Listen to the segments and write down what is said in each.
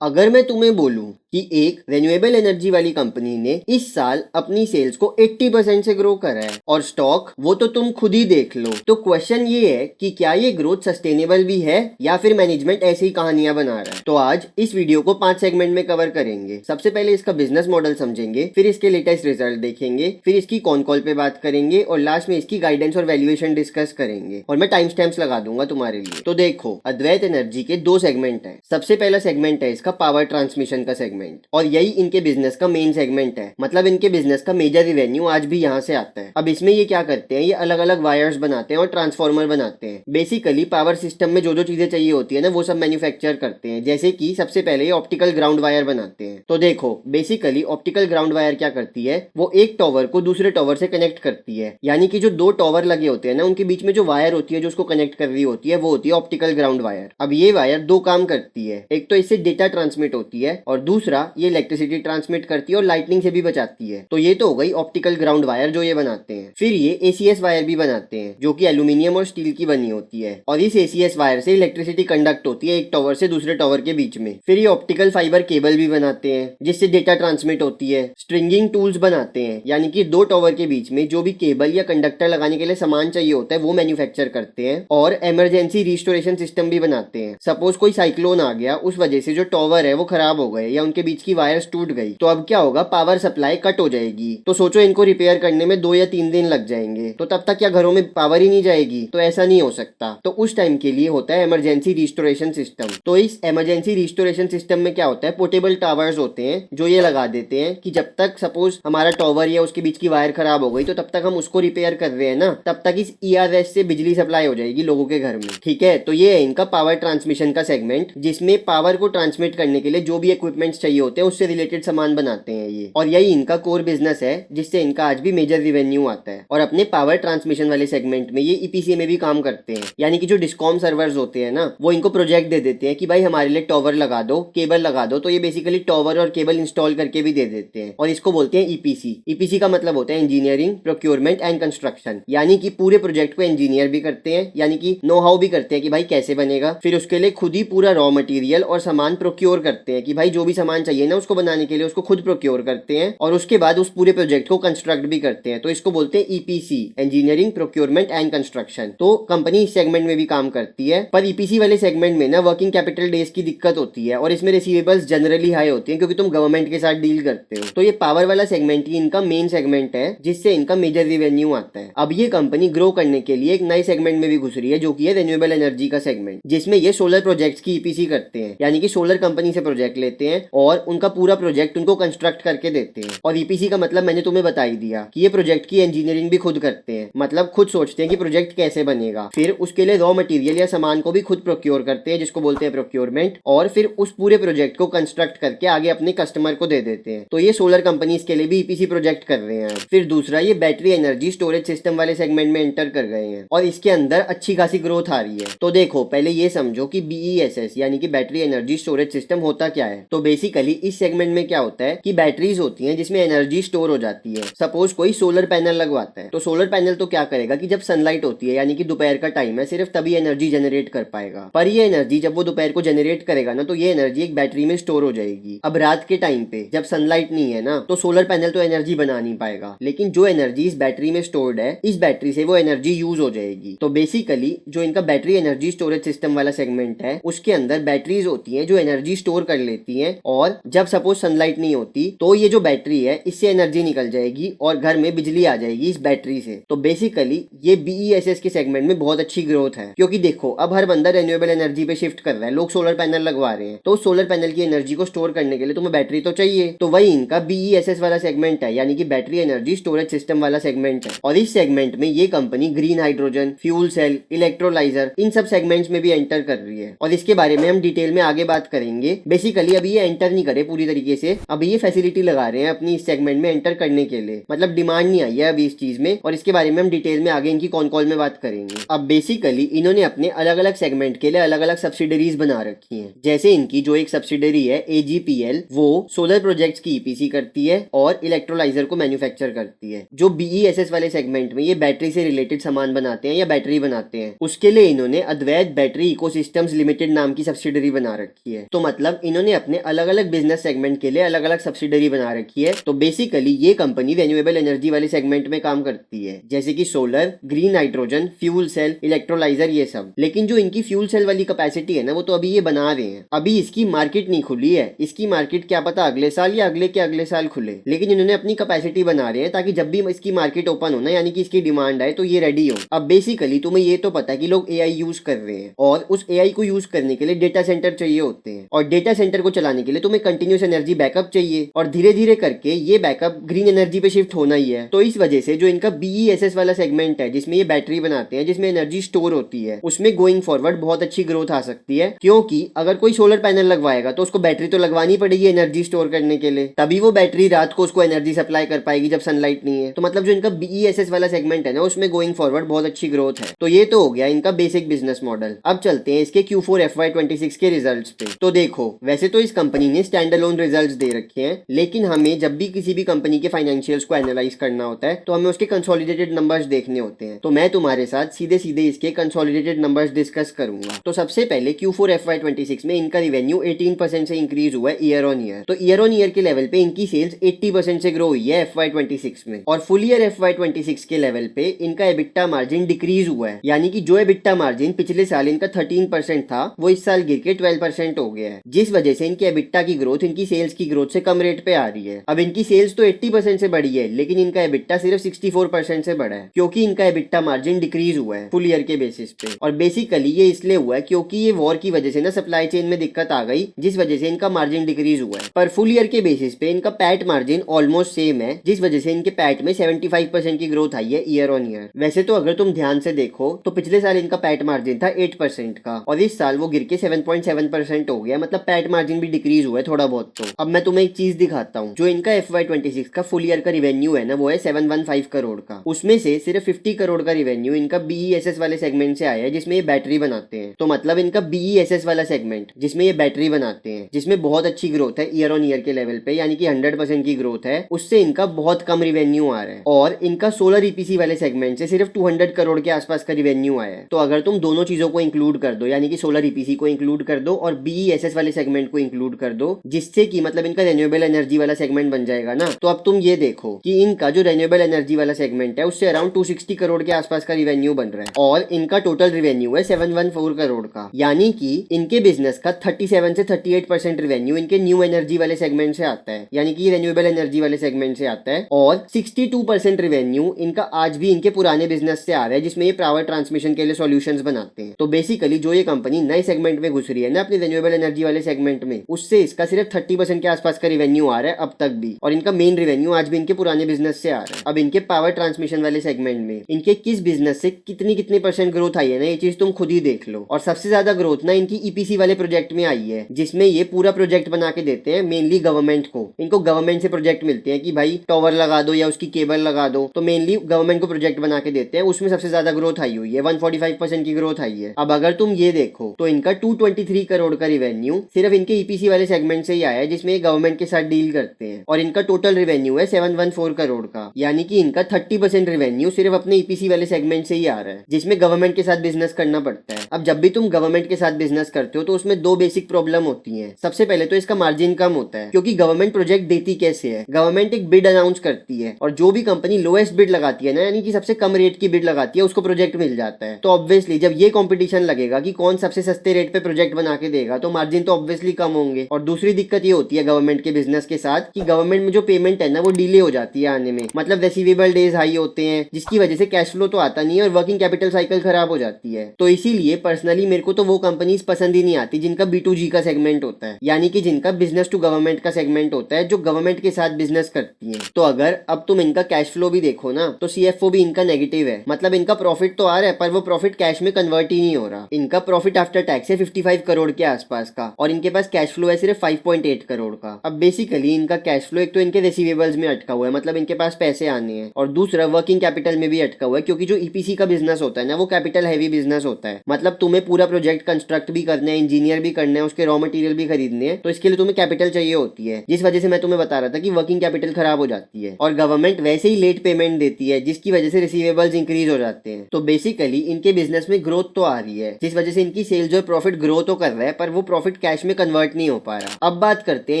अगर मैं तुम्हें बोलूं कि एक रिन्यूएबल एनर्जी वाली कंपनी ने इस साल अपनी सेल्स को 80% से ग्रो करा है और स्टॉक वो तो तुम खुद ही देख लो, तो क्वेश्चन ये है कि क्या ये ग्रोथ सस्टेनेबल भी है या फिर मैनेजमेंट ऐसी ही कहानियां बना रहा है। तो आज इस वीडियो को 5 सेगमेंट में कवर करेंगे। सबसे पहले इसका बिजनेस मॉडल समझेंगे, फिर इसके लेटेस्ट रिजल्ट देखेंगे, फिर इसकी कौन कॉल पे बात करेंगे और लास्ट में इसकी गाइडेंस और वैल्यूएशन डिस्कस करेंगे और मैं टाइम स्टैम्प्स लगा दूंगा तुम्हारे लिए। तो देखो, अद्वैत एनर्जी के 2 सेगमेंट है। सबसे पहला सेगमेंट है इसका पावर ट्रांसमिशन का सेगमेंट और यही इनके बिजनेस का मेन सेगमेंट है। मतलब इनके बिजनेस का मेजर रिवेन्यू आज भी यहाँ से आता है। अब इसमें ये क्या करते हैं, ये अलग अलग वायर्स बनाते हैं और ट्रांसफॉर्मर बनाते हैं। बेसिकली पावर सिस्टम में जो जो चीजें चाहिए होती है ना, वो सब मैन्युफैक्चर करते हैं। जैसे कि सबसे पहले ये ऑप्टिकल ग्राउंड वायर बनाते हैं। तो देखो, बेसिकली ऑप्टिकल ग्राउंड वायर क्या करती है, वो एक टॉवर को दूसरे टॉवर से कनेक्ट करती है। यानी कि जो 2 टॉवर लगे होते हैं ना, उनके बीच में जो वायर होती है जो उसको कनेक्ट कर रही होती है, वो होती है ऑप्टिकल ग्राउंड वायर। अब ये वायर 2 काम करती है। एक तो इससे डेटा ट्रांसमिट होती है और दूसरा ये इलेक्ट्रिसिटी ट्रांसमिट करती है और लाइटनिंग से भी बचाती है। तो ये तो हो गई ऑप्टिकल ग्राउंड वायर जो ये बनाते हैं। फिर ये एसीएस वायर भी बनाते हैं जो कि एल्यूमिनियम और स्टील की बनी होती है और इस एसीएस वायर से इलेक्ट्रिसिटी कंडक्ट होती है एक टॉवर से दूसरे टॉवर के बीच में। फिर ये ऑप्टिकल फाइबर केबल भी बनाते हैं जिससे डेटा ट्रांसमिट होती है। स्ट्रिंगिंग टूल्स बनाते हैं, यानी कि 2 टॉवर के बीच में जो भी केबल या कंडक्टर लगाने के लिए सामान चाहिए होता है वो मैन्युफैक्चर करते हैं। और इमरजेंसी रिस्टोरेशन सिस्टम भी बनाते हैं। सपोज कोई साइक्लोन आ गया, उस वजह से जो टॉवर है वो खराब हो गए या उनके बीच की वायर्स टूट गई, तो अब क्या होगा, पावर सप्लाई कट हो जाएगी। तो सोचो इनको रिपेयर करने में 2 या 3 दिन लग जाएंगे, तो तब तक क्या घरों में पावर ही नहीं जाएगी? तो ऐसा नहीं हो सकता। तो उस टाइम के लिए होता है इमरजेंसी रिस्टोरेशन सिस्टम। तो इस इमरजेंसी रिस्टोरेशन सिस्टम में क्या होता है, पोर्टेबल टावर्स होते हैं जो ये लगा देते हैं कि जब तक सपोज हमारा टॉवर या उसके बीच की वायर खराब हो गई, तो तब तक हम उसको रिपेयर कर रहे हैं ना, तब तक इस ईआरएस से बिजली सप्लाई हो जाएगी लोगों के घर में। ठीक है, तो ये है इनका पावर ट्रांसमिशन का सेगमेंट, जिसमें पावर को ट्रांसमिट करने के लिए जो भी इक्विपमेंट्स चाहिए होते हैं उससे रिलेटेड सामान बनाते हैं ये। और यही इनका कोर बिजनेस है जिससे इनका आज भी मेजर रिवेन्यू आता है। और अपने पावर ट्रांसमिशन वाले सेगमेंट में ये ईपीसी में भी काम करते हैं। यानी कि जो डिस्कॉम सर्वर्स होते हैं ना, वो इनको प्रोजेक्ट दे देते हैं कि भाई हमारे लिए टॉवर लगा दो, केबल लगा दो। तो ये बेसिकली टॉवर और केबल इंस्टॉल करके भी दे देते हैं और इसको बोलते हैं ईपीसी। ईपीसी का मतलब होता है इंजीनियरिंग, प्रोक्योरमेंट एंड कंस्ट्रक्शन। यानी कि पूरे प्रोजेक्ट को इंजीनियर भी करते हैं, यानी कि नो हाउ भी करते हैं कि भाई कैसे बनेगा। फिर उसके लिए खुद ही पूरा रॉ मटेरियल और सामान प्रोक्योर करते हैं कि भाई जो भी सामान चाहिए ना उसको बनाने के लिए उसको खुद प्रोक्योर करते हैं और उसके बाद उस पूरे प्रोजेक्ट को कंस्ट्रक्ट भी करते हैं। तो इसको बोलते हैं EPC, engineering, procurement and construction. तो कंपनी इस सेगमेंट में भी काम करती है। पर ईपीसी वाले सेगमेंट में ना वर्किंग कैपिटल डेज की दिक्कत होती है और इसमें रिसीवेबल्स जनरली हाई होती है क्योंकि तुम गवर्नमेंट के साथ डील करते हो। तो ये पावर वाला सेगमेंट ही इनका मेन सेगमेंट है जिससे इनका मेजर रिवेन्यू आता है। अब ये कंपनी ग्रो करने के लिए एक नए सेगमेंट में भी घुस रही है जो कि है रिन्यूएबल एनर्जी का सेगमेंट, जिसमें ये सोलर प्रोजेक्ट्स की ईपीसी करते हैं। यानी कि सोलर कंपनी से प्रोजेक्ट लेते हैं और उनका पूरा प्रोजेक्ट उनको कंस्ट्रक्ट करके देते हैं। और ईपीसी का मतलब मैंने तुम्हें बता ही दिया कि ये प्रोजेक्ट की इंजीनियरिंग भी खुद करते हैं। मतलब खुद सोचते हैं कि प्रोजेक्ट कैसे बनेगा, फिर उसके लिए रॉ मटेरियल या सामान को भी खुद प्रोक्योर करते हैं जिसको बोलते हैं प्रोक्योरमेंट, और फिर उस पूरे प्रोजेक्ट को कंस्ट्रक्ट करके आगे अपने कस्टमर को दे देते हैं। तो ये सोलर कंपनीज के लिए भी ईपीसी प्रोजेक्ट कर रहे हैं। फिर दूसरा, ये बैटरी एनर्जी स्टोरेज सिस्टम वाले सेगमेंट में एंटर कर गए हैं और इसके अंदर अच्छी खासी ग्रोथ आ रही है। तो देखो, पहले ये समझो कि बीईएसएस यानी कि बैटरी एनर्जी स्टोरेज सिस्टम होता क्या है। तो बेसिकली इस सेगमेंट में क्या होता है कि बैटरीज होती हैं जिसमें एनर्जी स्टोर हो जाती है। सपोज कोई सोलर पैनल लगवाता है, तो सोलर पैनल तो क्या करेगा कि जब सनलाइट होती है यानी कि दोपहर का टाइम है, सिर्फ तभी एनर्जी जनरेट कर पाएगा। पर ये एनर्जी जब वो दोपहर को जनरेट करेगा ना, तो ये एनर्जी एक बैटरी में स्टोर हो जाएगी। अब रात के टाइम पे जब सनलाइट नहीं है ना, तो सोलर पैनल तो एनर्जी बना नहीं पाएगा, लेकिन जो एनर्जी इस बैटरी में स्टोर्ड है, इस बैटरी से वो एनर्जी यूज हो जाएगी। तो बेसिकली जो इनका बैटरी एनर्जी स्टोरेज सिस्टम वाला सेगमेंट है, उसके अंदर बैटरीज होती हैं जो एनर्जी स्टोर कर लेती हैं और जब सपोज सनलाइट नहीं होती तो ये जो बैटरी है इससे एनर्जी निकल जाएगी और घर में बिजली आ जाएगी इस बैटरी से। तो बेसिकली ये बीईएसएस के सेगमेंट में बहुत अच्छी ग्रोथ है क्योंकि देखो, अब हर बंदा रिन्यूएबल एनर्जी पे शिफ्ट कर रहा है, लोग सोलर पैनल लगवा रहे हैं। तो सोलर पैनल की एनर्जी को स्टोर करने के लिए तुम्हें बैटरी तो चाहिए। तो वही इनका बीईएसएस वाला सेगमेंट है, यानी कि बैटरी एनर्जी स्टोरेज सिस्टम वाला सेगमेंट है। और इस सेगमेंट में ये company green hydrogen, fuel cell, electrolyser, इन सब सेगमेंट्स में भी एंटर कर रही है और इसके बारे में हम डिटेल में आगे बात करेंगे। बेसिकली अभी ये एंटर नहीं करे पूरी तरीके से, अभी ये फैसिलिटी लगा रहे हैं अपनी इस सेगमेंट में एंटर करने के लिए। मतलब डिमांड नहीं आई है अभी इस चीज में, और इसके बारे में हम डिटेल में आगे इनकी कौन कॉल में बात करेंगे। अब बेसिकली इन्होंने अपने अलग अलग सेगमेंट के लिए अलग अलग सब्सिडरीज बना रखी हैं। जैसे इनकी जो एक सब्सिडरी है AGPL, वो सोलर प्रोजेक्ट्स की EPC करती है और इलेक्ट्रोलाइजर को मैन्युफैक्चर करती है। जो BESS वाले सेगमेंट में ये बैटरी से रिलेटेड सामान बनाते हैं या बैटरी बनाते हैं, उसके लिए इन्होंने अद्वैत बैटरी इकोसिस्टम्स लिमिटेड नाम की सब्सिडरी बना रखी है। तो मतलब इन्होंने अपने अलग अलग बिजनेस सेगमेंट के लिए अलग अलग सब्सिडरी बना रखी है। तो बेसिकली ये कंपनी रिन्यूएबल एनर्जी वाले सेगमेंट में काम करती है, जैसे कि solar, green nitrogen, fuel cell, electrolyser, ये सब। लेकिन जो इनकी फ्यूल सेल वाली कैपेसिटी है ना, वो तो अभी ये बना रहे हैं, अभी इसकी मार्केट नहीं खुली है। इसकी मार्केट क्या पता अगले साल या अगले के अगले साल खुले, लेकिन इन्होंने अपनी कैपेसिटी बना रहे हैं ताकि जब भी इसकी मार्केट ओपन हो ना, यानी कि इसकी डिमांड आए, तो ये रेडी हो। अब बेसिकली तुम्हें ये तो पता है कि लोग AI यूज कर रहे हैं, और उस AI को यूज करने के लिए डेटा सेंटर चाहिए होते हैं, और डेटा सेंटर को चलाने के लिए तुम्हें कंटिन्यूस एनर्जी बैकअप चाहिए, और धीरे धीरे करके ये बैकअप ग्रीन एनर्जी पे शिफ्ट होना ही है। तो इस वजह से जो इनका BESS वाला सेगमेंट है, जिसमें ये बैटरी बनाते हैं, जिसमें एनर्जी स्टोर होती है, उसमें गोइंग फॉरवर्ड बहुत अच्छी ग्रोथ आ सकती है। क्योंकि अगर कोई सोलर पैनल लगवाएगा तो उसको बैटरी तो लगवानी पड़ेगी एनर्जी स्टोर करने के लिए, तभी वो बैटरी रात को उसको एनर्जी सप्लाई कर पाएगी जब सनलाइट नहीं है। तो मतलब जो इनका BESS वाला सेगमेंट है ना, उसमें गोइंग फॉरवर्ड बहुत अच्छी ग्रोथ है। तो ये तो हो गया इनका बेसिक बिजनेस मॉडल। अब चलते हैं इसके Q4 FY26 के रिजल्ट्स पे। तो देखो, वैसे तो इस कंपनी ने स्टैंड अलोन रिजल्ट्स दे रखे हैं, लेकिन हमें जब भी किसी भी कंपनी के फाइनेंशियल्स को एनालाइज करना होता है तो हमें उसके कंसोलिडेटेड नंबर्स देखने होते हैं। तो मैं तुम्हारे साथ सीधे सीधे इसके कंसोलिडेटेड नंबर्स डिस्कस करूंगा। तो सबसे पहले Q4 FY26 में इनका रेवेन्यू 18% से इंक्रीज हुआ है ईयर ऑन ईयर। तो ईयर ऑन ईयर के लेवल पे इनकी सेल्स 80% से ग्रो हुई है FY26 में, और फुल ईयर FY26 के लेवल पे इनका एबिटा मार्जिन डिक्रीज हुआ है, यानी कि जो एबिटा मार्जिन पिछले साल इनका 13% था, वो इस साल गिर के 12% हो गया है, जिस वजह से इनके एबिटा की ग्रोथ इनकी सेल्स की ग्रोथ से कम रेट पे आ रही है। अब इनकी सेल्स तो 80% से बढ़ी है, लेकिन इनका एबिटा सिर्फ 64% से बढ़ा है, क्योंकि इनका एबिटा मार्जिन डिक्रीज हुआ है फुल ईयर के बेसिस पे। और बेसिकली ये इसलिए हुआ है क्योंकि ये वॉर की वजह से ना सप्लाई चेन में दिक्कत आ गई, जिस वजह से इनका मार्जिन डिक्रीज हुआ है। पर फुल ईयर के बेसिस पे इनका पैट मार्जिन ऑलमोस्ट सेम है, जिस वजह से इनके पैट में 75% की ग्रोथ आई है ईयर ऑन ईयर। वैसे तो अगर तुम ध्यान से देखो तो पिछले साल इनका पैट मार्जिन था 8% का, और इस साल वो गिर के 7.7% हो गया, मतलब पैट मार्जिन भी डिक्रीज हुआ है थोड़ा बहुत। तो अब मैं तुम्हें एक चीज दिखाता हूँ। जो इनका FY26 का फुल ईयर का रिवेन्यू है ना, वो है 715 करोड़ का। उसमें से सिर्फ 50 करोड़ का रिवेन्यू इनका BESS वाले सेगमेंट से आया है, जिसमें ये बैटरी बनाते हैं। तो मतलब इनका BESS वाला सेगमेंट, जिसमें ये बैटरी बनाते हैं, जिसमें बहुत अच्छी ग्रोथ है ईयर ऑन ईयर के लेवल पे, यानी कि 100% की ग्रोथ है, उससे इनका बहुत कम रिवेन्यू आ रहा है। और इनका सोलर EPC वाले सेगमेंट से सिर्फ 200 करोड़ के आसपास का रिवेन्यू आया है। तो अगर तुम दोनों चीजों को इंक्लूड कर दो, यानी कि सोलर EPC को इंक्लूड कर दो और BESS वाले सेगमेंट को इंक्लूड कर दो, जिससे कि मतलब इनका रिन्यूएबल एनर्जी वाला सेगमेंट बन जाएगा ना, तो अब तुम ये देखो कि इनका जो रिन्यूएबल एनर्जी वाला सेगमेंट है, उससे अराउंड 260 करोड़ के आसपास का रिवेन्यू बन रहा है, और इनका टोटल रिवेन्यू है 714 करोड़ का। यानी कि इनके बिजनेस का 37 से 38% रिवेन्यू इनके न्यू एनर्जी वाले सेगमेंट से आता है, यानी कि रिन्यूएबल एनर्जी वाले सेगमेंट से आता है, और 62% रिवेन्यू इनका आज भी इनके पुराने बिजनेस से आ रहा है, जिसमें ये पावर ट्रांसमिशन के लिए सॉल्यूशंस बनाते हैं। तो बेसिकली जो ये कंपनी नए सेगमेंट में घुस रही है ना, अपने रिन्यूएबल एनर्जी वाले सेगमेंट में, उससे इसका सिर्फ 30% के आसपास का रिवेन्यू आ रहा है अब तक भी, और इनका मेन रिवेन्यू आज भी इनके पुराने बिजनेस से आ रहा है। अब इनके पावर ट्रांसमिशन वाले सेगमेंट में इनके किस बिजनेस से कितनी कितनी % ग्रोथ आई है ना, ये चीज तुम खुद ही देख लो। और सबसे ज्यादा ग्रोथ ना इनकी EPC वाले प्रोजेक्ट में आई है, जिसमें ये पूरा प्रोजेक्ट बना के देते हैं मेनली गवर्नमेंट को। इनको गवर्नमेंट से प्रोजेक्ट मिलते हैं कि भाई टावर लगा दो या उसकी केबल लगा दो, तो मेनली गवर्नमेंट को प्रोजेक्ट बना के देते हैं। उसमें सबसे ज्यादा ग्रोथ आई हुई है, 145% की ग्रोथ आई है। अब अगर तुम ये देखो तो इनका 223 करोड़ का रिवेन्यू सिर्फ इनके EPC वाले सेगमेंट से ही आया है, जिसमें गवर्नमेंट के साथ डील करते हैं, और इनका टोटल रिवेन्यू है 714 करोड़ का। यानी कि इनका 30% रिवेन्यू सिर्फ अपने EPC वाले सेगमेंट से ही आ रहा है, जिसमें गवर्नमेंट के साथ बिजनेस करना पड़ता है। अब जब भी तुम गवर्नमेंट के साथ बिजनेस करते हो तो उसमें दो बेसिक प्रॉब्लम होती है। सबसे पहले तो इसका मार्जिन कम होता है, क्योंकि गवर्नमेंट प्रोजेक्ट देती कैसे है, गवर्नमेंट एक बिड अनाउंस करती है, और जो भी कंपनी लोएस्ट बिड लगाती है ना, यानी कि सबसे कम रेट की बिड लगाती है, उसको प्रोजेक्ट मिल जाता है। तो ऑब्वियसली जब ये कंपटीशन लगेगा कि कौन सबसे सस्ते रेट पे प्रोजेक्ट बना के देगा, तो मार्जिन तो ऑब्वियसली कम होंगे। और दूसरी दिक्कत ये होती है गवर्नमेंट के बिजनेस के साथ कि गवर्नमेंट में जो पेमेंट है ना, वो डिले हो जाती है आने में, मतलब रिसीवेबल डेज हाई होते हैं, जिसकी वजह से कैश फ्लो तो आता नहीं है और वर्किंग कैपिटल साइकिल खराब हो जाती है। तो इसीलिए पर्सनली मेरे को तो वो कंपनीज पसंद ही नहीं आती जिनका B2G का सेगमेंट होता है, यानी कि जिनका बिजनेस टू गवर्नमेंट का सेगमेंट होता है, जो गवर्नमेंट के साथ बिजनेस करती है। तो अगर अब तुम इनका कैश फ्लो भी देखो ना, तो CFO भी इनका नेगेटिव है, मतलब इनका प्रॉफिट तो आ रहा है पर वो प्रॉफिट कैश में कन्वर्ट ही नहीं हो रहा। इनका प्रॉफिट आफ्टर टैक्स है 55 करोड़ के आसपास का, और इनके पास कैश फ्लो है सिर्फ सिर्फ 5.8 करोड़ का। अब बेसिकली इनका कैश फ्लो एक तो इनके रिसीवेबल्स में अटका हुआ है, मतलब इनके पास पैसे आने हैं, और दूसरा वर्किंग कैपिटल में भी अटका हुआ है, क्योंकि जो ईपीसी का बिजनेस होता है ना वो कैपिटल हैवी बिजनेस होता है। मतलब तुम्हें पूरा प्रोजेक्ट कंस्ट्रक्ट भी करना है, इंजीनियर भी करना है, उसके रॉ मटेरियल भी खरीदने हैं, तो इसके लिए तुम्हें कैपिटल चाहिए होती है, जिस वजह से मैं तुम्हें बता रहा था कि वर्किंग कैपिटल खराब हो जाती है। और गवर्नमेंट वैसे ही लेट पेमेंट देती है, जिसकी वजह से रिसीवेबल्स इंक्रीज हो जाते हैं। तो बेसिकली इनके बिजनेस में ग्रोथ तो आ रही है, जिस वजह से इनकी सेल्स और प्रॉफिट ग्रो तो कर रहा है, पर वो प्रॉफिट कैश में कन्वर्ट नहीं हो पा रहा। अब बात करते हैं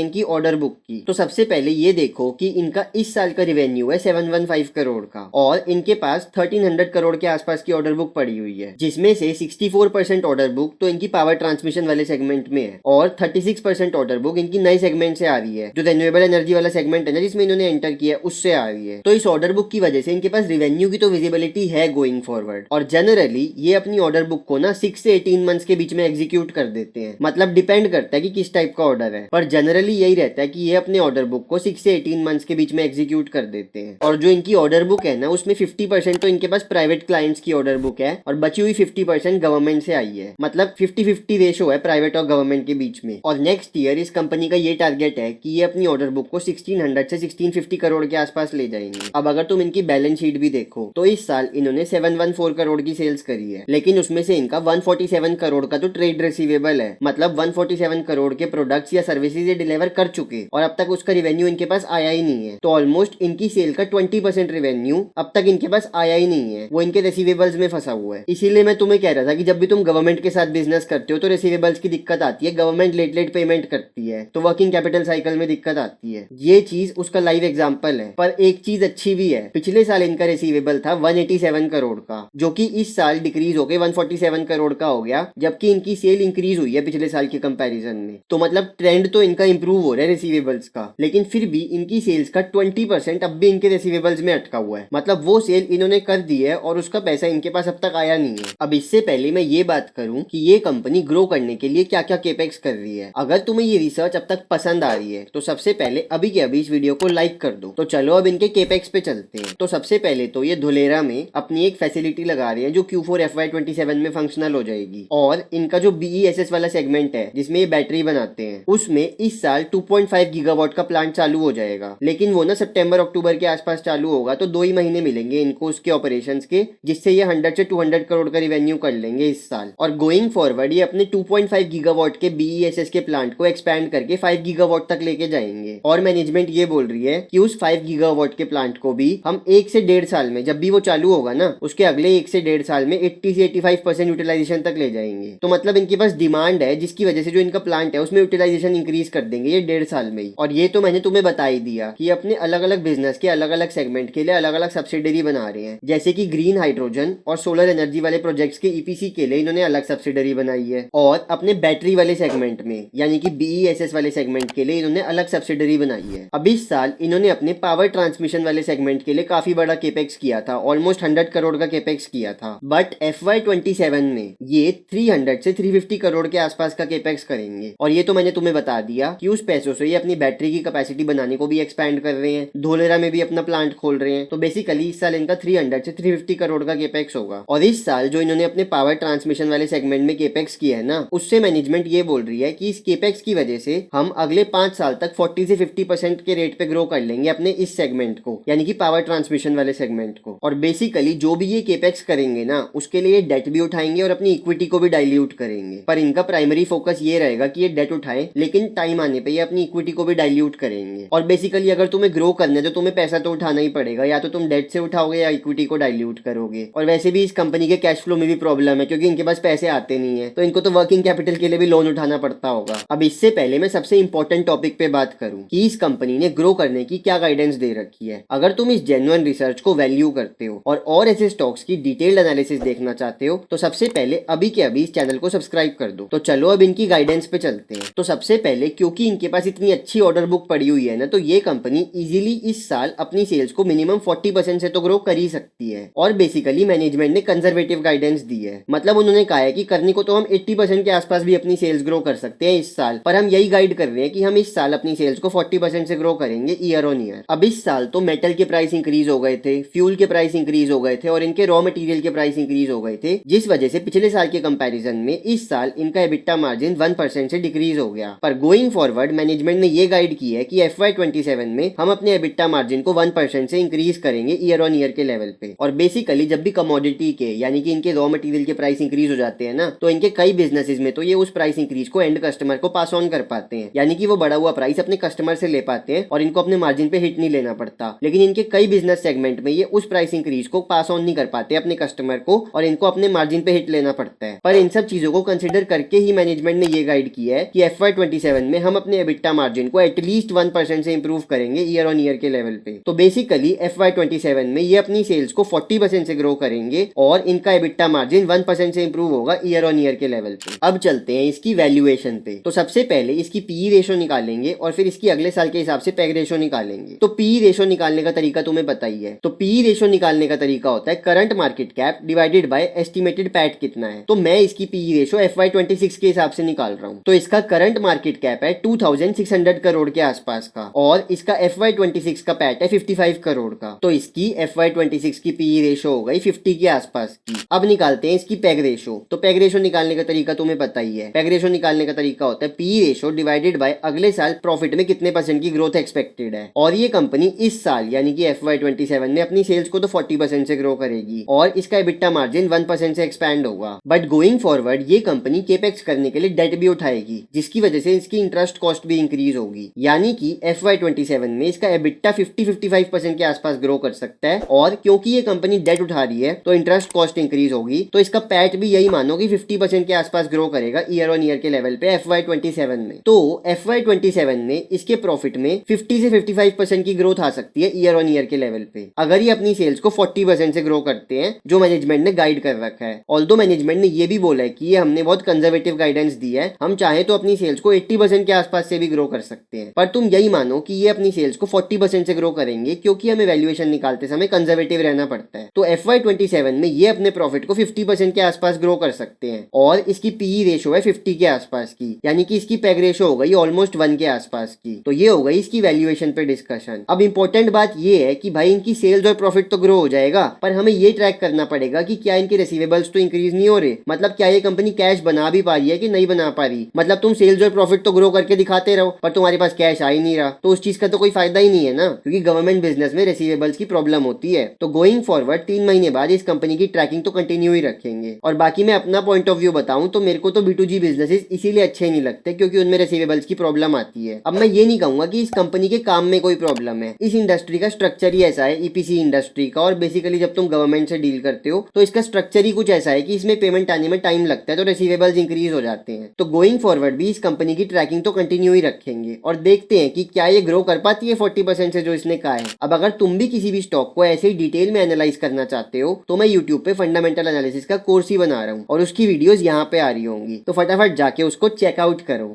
इनकी ऑर्डर बुक की। तो सबसे पहले ये देखो कि इनका इस साल का रिवेन्यू है 715 करोड़ का, और इनके पास 1300 करोड़ के आसपास की ऑर्डर बुक पड़ी हुई है, जिसमें से 64% ऑर्डर बुक तो इनकी पावर ट्रांसमिशन वाले सेगमेंट में है, और 36% ऑर्डर बुक इनकी नई सेगमेंट से आ रही है, जो रिन्यूएबल एनर्जी वाला सेगमेंट है ना जिसमें इन्होंने एंटर किया है, उससे आ रही है। तो इस ऑर्डर बुक की वजह से इनके पास रिवेन्यू की तो विजिबिलिटी है गोइंग फॉरवर्ड, और जनरली ये अपनी ऑर्डर बुक को ना 6 से 18 मंथ्स के बीच में एग्जीक्यूट कर देते हैं। मतलब डिपेंड करता है कि किस टाइप का ऑर्डर है, पर जनरली यही रहता है कि ये अपने ऑर्डर बुक को 6 से 18 मंथ्स के बीच में एग्जीक्यूट कर देते हैं। और जो इनकी ऑर्डर बुक है ना उसमें 50% तो इनके पास प्राइवेट क्लाइंट्स की ऑर्डर बुक है, और बची हुई 50% गवर्नमेंट से आई है। मतलब 50-50 रेशो है प्राइवेट और गवर्नमेंट के बीच में। और नेक्स्ट ईयर इस कंपनी का ये टारगेट है कि ये अपनी ऑर्डर बुक को 1600 से 1650 करोड़ के आसपास ले जाएंगे। अब अगर तुम इनकी बैलेंस शीट भी देखो तो इस साल इन्होंने 714 करोड़ की सेल्स करी है, लेकिन उसमें से इनका 147 करोड़ का तो ट्रेड रिसीवेबल है। मतलब 147 करोड़ के प्रोडक्ट्स या सर्विसेज ये डिलीवर कर चुके, और अब तक उसका रिवेन्यू इनके पास आया ही नहीं है। तो ऑलमोस्ट इनकी सेल का 20% रिवेन्यू अब तक इनके पास आया ही नहीं है, वो इनके रिसीवेबल्स में फंसा हुआ है। इसीलिए मैं तुम्हें कह रहा था कि जब भी तुम गवर्नमेंट के साथ बिजनेस करते हो तो रिसीवेबल्स की दिक्कत आती है, गवर्नमेंट लेट पेमेंट करती है, तो वर्किंग कैपिटल साइकिल में दिक्कत आती है। ये चीज उसका लाइव एग्जांपल है। पर एक चीज अच्छी भी है, पिछले साल इनका रिसीवेबल था 187 करोड़ का, जो कि इस साल डिक्रीज होकर 147 करोड़ का हो गया, जबकि इनकी सेल इंक्रीज हुई है पिछले साल के कंपैरिजन में। तो मतलब ट्रेंड तो इनका इंप्रूव हो रहा है रिसीवेबल्स का, लेकिन फिर भी इनकी सेल्स का 20% अब भी इनके रिसीवेबल्स में अटका हुआ है। मतलब वो सेल इन्होंने कर दी है और उसका पैसा इनके पास अब तक आया नहीं है। अब इससे पहले मैं ये बात करूं कि ये कंपनी ग्रो करने के लिए क्या क्या केपेक्स कर रही है। अगर तुम्हें ये रिसर्च अब तक पसंद आ रही है तो सबसे पहले अभी के अभी इस वीडियो को लाइक कर दो। तो चलो अब इनके केपेक्स पे चलते हैं। तो सबसे पहले तो ये धुलेरा में अपनी एक फैसिलिटी लगा रही है जो Q4 FY27 में फंक्शनल हो जाएगी, और इनका जो BESS वाला सेगमेंट है जिसमें ये बैटरी बनाते हैं उसमें इस साल 2.5 गीगावाट का प्लांट चालू हो जाएगा, लेकिन वो ना सितंबर अक्टूबर के आसपास चालू होगा, तो 2 ही महीने मिलेंगे इनको उसके ऑपरेशंस के, जिससे ये 100 से 200 करोड़ का रिवेन्यू कर लेंगे इस साल। और गोइंग फॉरवर्ड ये अपने 2.5 गीगावाट के BESS के प्लांट को एक्सपैंड करके 5 गीगावाट तक लेके जाएंगे। और मैनेजमेंट ये बोल रही है कि उस 5 गीगावाट के प्लांट को भी हम 1 से 1.5 साल में, जब भी वो चालू होगा ना उसके अगले 1 से 1.5 साल में 80 से 85% यूटिलाइजेशन तक ले जाएंगे। तो मतलब इनके पास डिमांड है, जिसकी वजह से जो इनका प्लांट है उसमें यूटिलाइजेशन इंक्रीज कर देंगे ये 1.5 साल में ही। और ये तो मैंने तुम्हें बता ही दिया कि अपने अलग अलग बिजनेस के अलग अलग सेगमेंट के लिए अलग अलग सब्सिडरी बना रहे हैं, जैसे कि ग्रीन हाइड्रोजन और सोलर एनर्जी वाले प्रोजेक्ट्स के EPC के लिए इन्होंने अलग सब्सिडरी बनाई है, और अपने बैटरी वाले सेगमेंट में यानी कि BESS वाले सेगमेंट के लिए इन्होंने अलग सब्सिडरी बनाई है। अब इस साल इन्होंने अपने पावर ट्रांसमिशन वाले सेगमेंट के लिए काफी बड़ा केपेक्स किया था, ऑलमोस्ट 100 करोड़ का केपेक्स किया था। बट FY27 में ये 300 से 350 करोड़ के आसपास का केपेक्स करेंगे, और ये तो मैंने तुम्हें बता दिया कि उस पैसों से ये अपनी बैटरी की कैपेसिटी बनाने को भी एक्सपैंड कर रहे हैं, धोलेरा में भी अपना प्लांट खोल रहे हैं। तो बेसिकली इस साल इनका 300 से 350 करोड़ का केपेक्स होगा। और इस साल जो इन्होंने अपने पावर ट्रांसमिशन वाले सेगमेंट में केपेक्स किया है ना, उससे मैनेजमेंट ये बोल रही है कि इस केपेक्स की वजह से हम अगले 5 साल तक 40 से 50% के रेट पे ग्रो कर लेंगे अपने इस सेगमेंट को, यानी कि पावर ट्रांसमिशन वाले सेगमेंट को। और बेसिकली जो भी ये केपेक्स करेंगे ना उसके लिए डेट भी उठाएंगे और अपनी इक्विटी को भी डाइल्यूट करेंगे, पर इनका प्राइमरी फोकस ये रहेगा कि ये डेट उठाए, लेकिन टाइम आने पे ये अपनी इक्विटी को भी डाइल्यूट करेंगे। और बेसिकली अगर तुम्हें ग्रो करना है तो तुम्हें पैसा तो उठाना ही पड़ेगा, या तो तुम डेट से उठाओगे या इक्विटी को डाइल्यूट करोगे। और वैसे भी इस कंपनी के कैश फ्लो में भी प्रॉब्लम है, क्योंकि इनके पास पैसे आते नहीं है, तो इनको तो वर्किंग कैपिटल के लिए भी लोन उठाना पड़ता होगा। अब इससे पहले मैं सबसे इंपॉर्टेंट टॉपिक पे बात करूं कि इस कंपनी ने ग्रो करने की क्या गाइडेंस दे रखी है। अगर तुम इस जेन्युइन रिसर्च को वैल्यू करते हो और ऐसे स्टॉक्स की डिटेल्ड एनालिसिस देखना चाहते हो तो सबसे पहले अभी के अभी इस चैनल को सब्सक्राइब कर दो। तो चलो अब इनकी गाइडेंस पे चलते हैं। तो सबसे पहले क्योंकि इनके पास इतनी अच्छी ऑर्डर बुक पड़ी हुई है ना, तो ये कंपनी इजीली इस साल अपनी सेल्स को मिनिमम 40% से तो ग्रो कर ही सकती है। और बेसिकली मैनेजमेंट ने कंजर्वेटिव गाइडेंस दी है, मतलब उन्होंने कहा है कि करने को तो हम 80% के आसपास भी अपनी सेल्स ग्रो कर सकते हैं इस साल, पर हम यही गाइड कर रहे हैं कि हम इस साल अपनी सेल्स को 40% से ग्रो करेंगे ईयर ऑन ईयर। अब इस साल तो मेटल के प्राइस इंक्रीज हो गए थे, फ्यूल के प्राइस इंक्रीज हो गए थे, और इनके रॉ मटेरियल के प्राइस इंक्रीज हो गए थे, जिस वजह से पिछले साल के कंपैरिजन में इस साल इनका एबिटा मार्जिन 1% से डिक्रीज हो गया। गया। पर गोइंग फॉरवर्ड मैनेजमेंट ने ये गाइड की है कि FY27 में हम अपने एबिटा मार्जिन को 1% से इंक्रीज करेंगे ईयर ऑन ईयर के लेवल पे। और बेसिकली जब भी कमोडिटी के यानी कि इनके रॉ मटेरियल के प्राइस इंक्रीज हो जाते हैं ना, तो इनके कई बिजनेसेस में तो ये उस प्राइस इंक्रीज को एंड कस्टमर को पास ऑन कर पाते हैं, यानी कि वो बढ़ा हुआ प्राइस अपने कस्टमर से ले पाते हैं और इनको अपने मार्जिन पे हिट नहीं लेना पड़ता। लेकिन इनके कई बिजनेस सेगमेंट में ये उस प्राइस इंक्रीज को पास ऑन नहीं कर पाते अपने कस्टमर को और इनको अपने मार्जिन पे हिट लेना पड़ता है। पर इन सब चीजों को कंसिडर करके ही मैनेजमेंट ने ये गाइड किया है कि FY27 में हम अपने एबिटा मार्जिन को एटलीस्ट 1% से इंप्रूव करेंगे ईयर ऑन ईयर के लेवल पे। तो बेसिकली FY27 में ये अपनी सेल्स को 40% से ग्रो करेंगे और इनका एबिटा मार्जिन 1% से इंप्रूव होगा ईयर ऑन ईयर के लेवल पे। अब चलते हैं इसकी वैल्यूएशन पे। तो सबसे पहले इसकी पीई रेशो निकालेंगे और फिर इसकी अगले साल के हिसाब से पैग रेशो निकालेंगे। तो पीई रेशो निकालने का तरीका तुम्हें पता ही है। तो पीई रेशो निकालने का तरीका होता है current market cap divided by estimated PAT कितना है। तो मैं इसकी पीई रेशो FY26 के हिसाब से निकाल रहा हूँ। तो इसका करंट मार्केट कैप है 2600 करोड़ के आसपास का और इसका FY26 का पैट है 55 करोड़ का। तो इसकी FY26 की पीई रेशो हो गई 50 के आसपास की। अब निकालते हैं इसकी पैग रेशो। तो पैग रेशो निकालने का तरीका तुम्हें पता ही है। पैग रेशो निकालने का तरीका होता है पी रेशो डिवाइडेड बाय अगले साल प्रॉफिट में कितने % की ग्रोथ एक्सपेक्टेड है। और ये कंपनी इस साल यानी कि FY27 में अपनी सेल्स को तो 40% से ग्रो करेगी और इसका एबिटा मार्जिन 1% से एक्सपैंड होगा। बट गोइंग फॉरवर्ड ये कंपनी केपेक्स करने के लिए डेट भी उठाएगी, जिसकी वजह से इसकी इंटरेस्ट कॉस्ट भी इंक्रीज होगी। यानी कि FY27 में इसका एबिटा 50-55% के आसपास ग्रो कर सकता है। और क्योंकि ये कंपनी डेट उठा रही है तो इंटरेस्ट कॉस्ट इंक्रीज होगी, तो इसका पैट भी यही मानो कि 50% के आसपास ग्रो करेगा ईयर ऑन ईयर के लेवल पे FY27 में। तो FY27 में इसके प्रॉफिट में 50 से 55% की ग्रोथ आ सकती है ईयर ऑन ईयर के लेवल पे, अगर ये अपनी सेल्स को 40% से ग्रो करते हैं जो मैनेजमेंट ने गाइड कर रखा है। ऑल्दो मैनेजमेंट ने ये भी बोला है कि ये हमने बहुत कंजर्वेटिव गाइडेंस दी है, हम चाहे तो अपनी सेल्स को 80% के आसपास से भी ग्रो कर सकते हैं। पर तुम यही मानो कि ये अपनी सेल्स को 40% से ग्रो करेंगे, क्योंकि हमें वैल्यूएशन निकालते समय कंजर्वेटिव रहना पड़ता है। तो FY27 में ये अपने प्रॉफिट को 50% के आसपास ग्रो कर सकते हैं और इसकी पीई रेशो है 50 के आसपास की, यानी कि इसकी पैग रेशो हो गई ऑलमोस्ट 1 के आसपास की। तो ये हो गई इसकी वैल्यूएशन पे डिस्कशन। अब इंपॉर्टेंट बात ये है कि भाई इनकी सेल्स और प्रॉफिट तो ग्रो हो जाएगा, पर हमें ये ट्रैक करना पड़ेगा कि क्या इनके रिसीवेबल्स तो इंक्रीज नहीं हो रहे, मतलब क्या ये कंपनी कैश बना भी पा रही है कि नहीं बना पा रही। मतलब तुम सेल्स और प्रॉफिट तो ग्रो करके दिखाते रहो पर तुम्हारे पास कैश आ ही नहीं रहा, तो उस चीज का तो कोई फायदा ही नहीं है ना, क्योंकि गवर्नमेंट बिजनेस में रिसीवेबल्स की प्रॉब्लम होती है। तो गोइंग फॉरवर्ड 3 महीने बाद इस कंपनी की ट्रैकिंग तो कंटिन्यू ही रखेंगे। और बाकी मैं अपना पॉइंट ऑफ व्यू बताऊं तो मेरे को तो B2G बिजनेसेस इसीलिए अच्छे नहीं लगते क्योंकि उनमें रिसीवेबल्स की प्रॉब्लम आती है। अब मैं ये नहीं कहूंगा कि इस कंपनी के काम में कोई प्रॉब्लम है, इस इंडस्ट्री का स्ट्रक्चर ही ऐसा है, EPC इंडस्ट्री का। और बेसिकली जब तुम गवर्नमेंट से डील करते हो तो इसका स्ट्रक्चर ही कुछ ऐसा है कि इसमें पेमेंट आने में टाइम लगता है, तो रिसीवेबल्स इंक्रीज हो जाते हैं। तो गोइंग फॉरवर्ड भी इस कंपनी की ट्रैकिंग तो कंटिन्यू ही रखेंगे और देखते हैं कि क्या ये ग्रो कर पाती है 40% से जो इसने कहा है। अब अगर तुम भी किसी भी स्टॉक को ऐसे ही डिटेल में एनालाइज करना चाहते हो तो मैं यूट्यूब पे फंडामेंटल एनालिसिस का कोर्स ही बना रहा हूँ और उसकी वीडियोस यहाँ पे आ रही होंगी, तो फटाफट जाके उसको चेकआउट करो।